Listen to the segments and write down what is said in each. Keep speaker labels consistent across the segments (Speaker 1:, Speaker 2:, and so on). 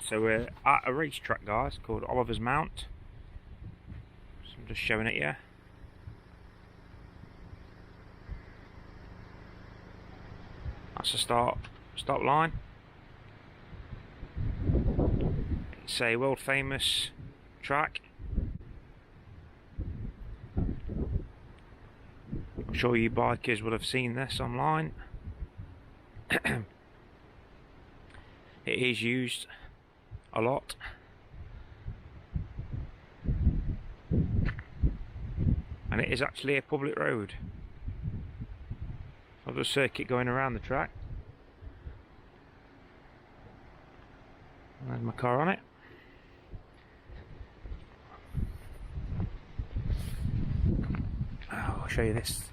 Speaker 1: So we're at a racetrack, guys, called Oliver's Mount. So I'm just showing it you. That's the stop line. It's a world famous track. I'm sure you bikers would have seen this online. It is used a lot. And it is actually a public road. I've got a circuit going around the track. There's my car on it. Oh, I'll show you this.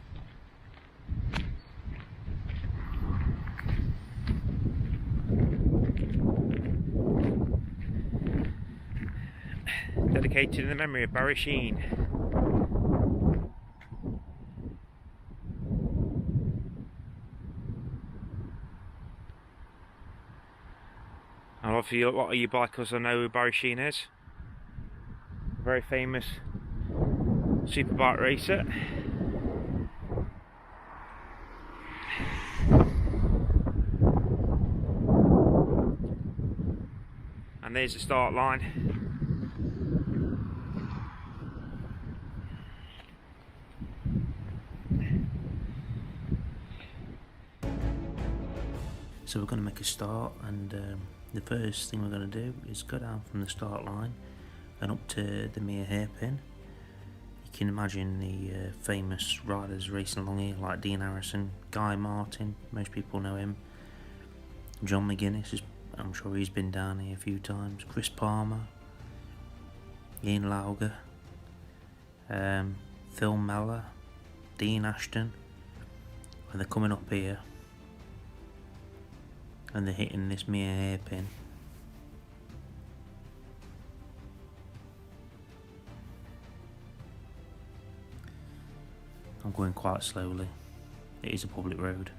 Speaker 1: Dedicated in the memory of Barry Sheen. A lot of you bikers will know who Barry Sheen is. A very famous superbike racer. And there's the start line.
Speaker 2: So we're going to make a start, and the first thing we're going to do is go down from the start line and up to the mere hairpin. You can imagine the famous riders racing along here, like Dean Harrison, Guy Martin, most people know him. John McGuinness, I'm sure he's been down here a few times. Chris Palmer, Ian Lauger, Phil Mellor, Dean Ashton. When they're coming up here and they're hitting this mere hairpin, I'm going quite slowly. It is a public road.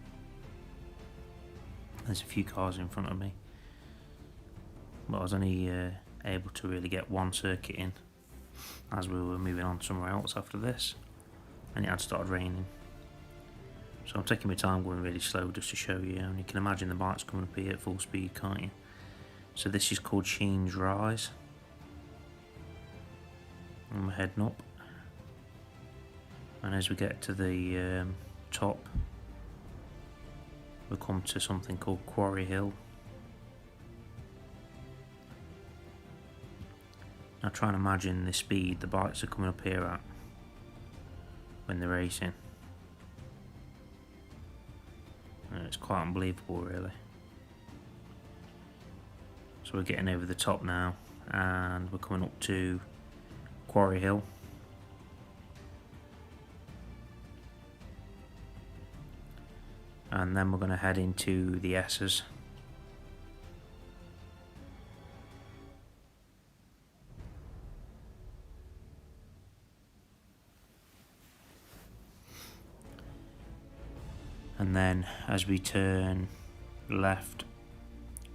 Speaker 2: There's a few cars in front of me, but I was only able to really get one circuit in as we were moving on somewhere else after this, and it had started raining. So I'm taking my time, going really slow just to show you, and you can imagine the bike's coming up here at full speed, can't you? So this is called Sheen's Rise. And we're heading up, and as we get to the top, we come to something called Quarry Hill. Now try and imagine the speed the bikes are coming up here at when they're racing. It's quite unbelievable, really. So we're getting over the top now, and we're coming up to Quarry Hill. And then we're going to head into the S's. And then as we turn left,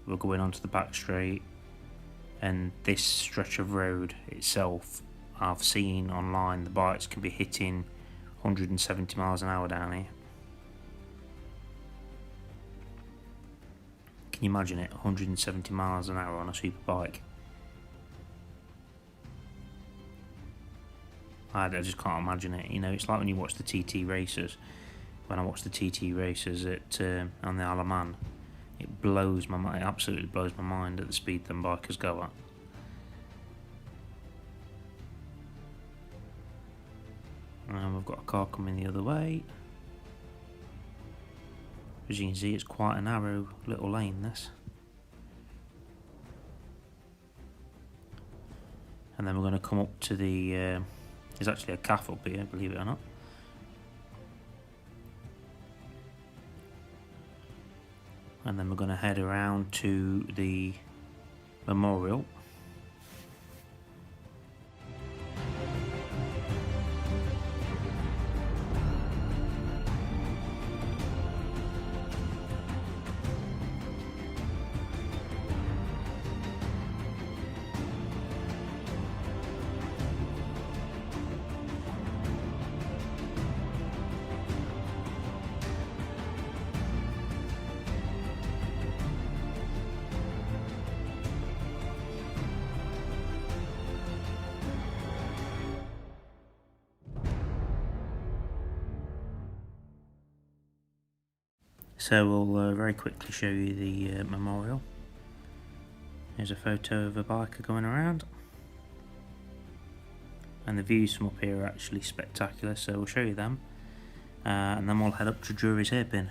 Speaker 2: we're going onto the back straight, and this stretch of road itself, I've seen online the bikes can be hitting 170 miles an hour down here. Can you imagine it? 170 miles an hour on a super bike. I just can't imagine it. You know, it's like when you watch the TT races. When I watch the TT races at on the Isle of Man, it blows my mind. It absolutely blows my mind at the speed them bikers go at. And we've got a car coming the other way. As you can see, it's quite a narrow little lane, this. And then we're going to come up to the... there's actually a calf up here, believe it or not. And then we're going to head around to the memorial. So we'll very quickly show you the memorial. Here's a photo of a biker going around, and the views from up here are actually spectacular, so we'll show you them, and then we'll head up to Drury's Hairpin.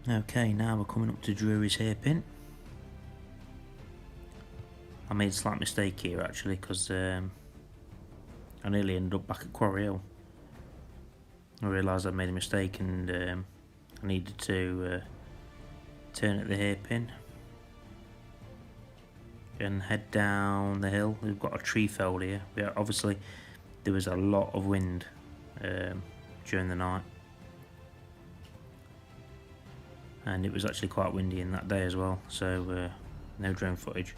Speaker 2: Okay, now we're coming up to Drury's Hairpin. I made a slight mistake here actually, because I nearly ended up back at Quarry Hill. I realised I'd made a mistake, and I needed to turn at the hairpin and head down the hill. We've got a tree felled here. Yeah, obviously there was a lot of wind during the night, and it was actually quite windy in that day as well, so no drone footage,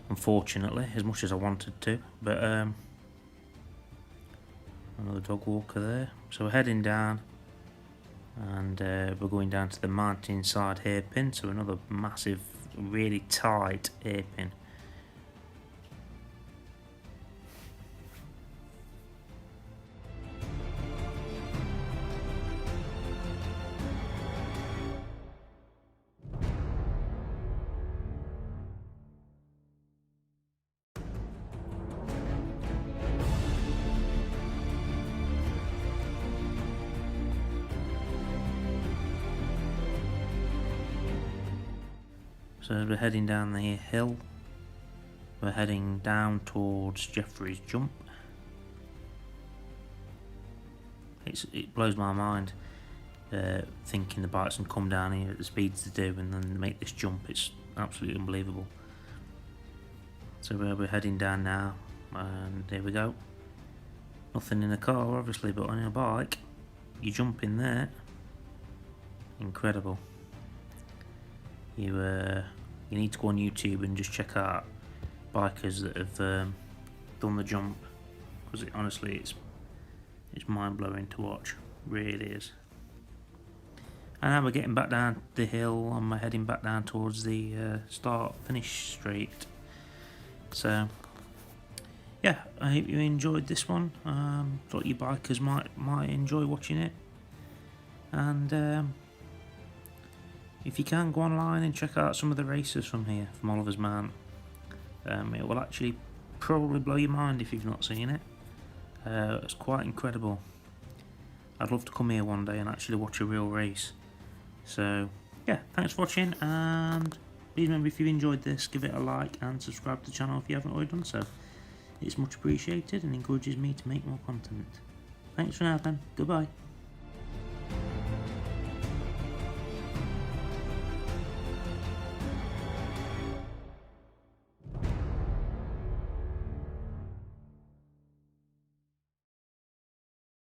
Speaker 2: unfortunately, as much as I wanted to. But another dog walker there. So we're heading down, and we're going down to the mountainside hairpin, so another massive, really tight hairpin. So we're heading down the hill. We're heading down towards Jeffrey's Jump. It blows my mind thinking the bikes can come down here at the speeds they do and then make this jump. It's absolutely unbelievable. So we're heading down now, and there we go. Nothing in the car obviously, but on a bike you jump in there. Incredible. You need to go on YouTube and just check out bikers that have done the jump, because honestly it's mind-blowing to watch, really is. And now we're getting back down the hill, and we're heading back down towards the start-finish straight. So yeah, I hope you enjoyed this one. Thought you bikers might enjoy watching it, and if you can, go online and check out some of the races from here, from Oliver's Mount. It will actually probably blow your mind if you've not seen it. It's quite incredible. I'd love to come here one day and actually watch a real race. So yeah, thanks for watching, and please remember, if you enjoyed this, give it a like and subscribe to the channel if you haven't already done so. It's much appreciated and encourages me to make more content. Thanks for now then, goodbye.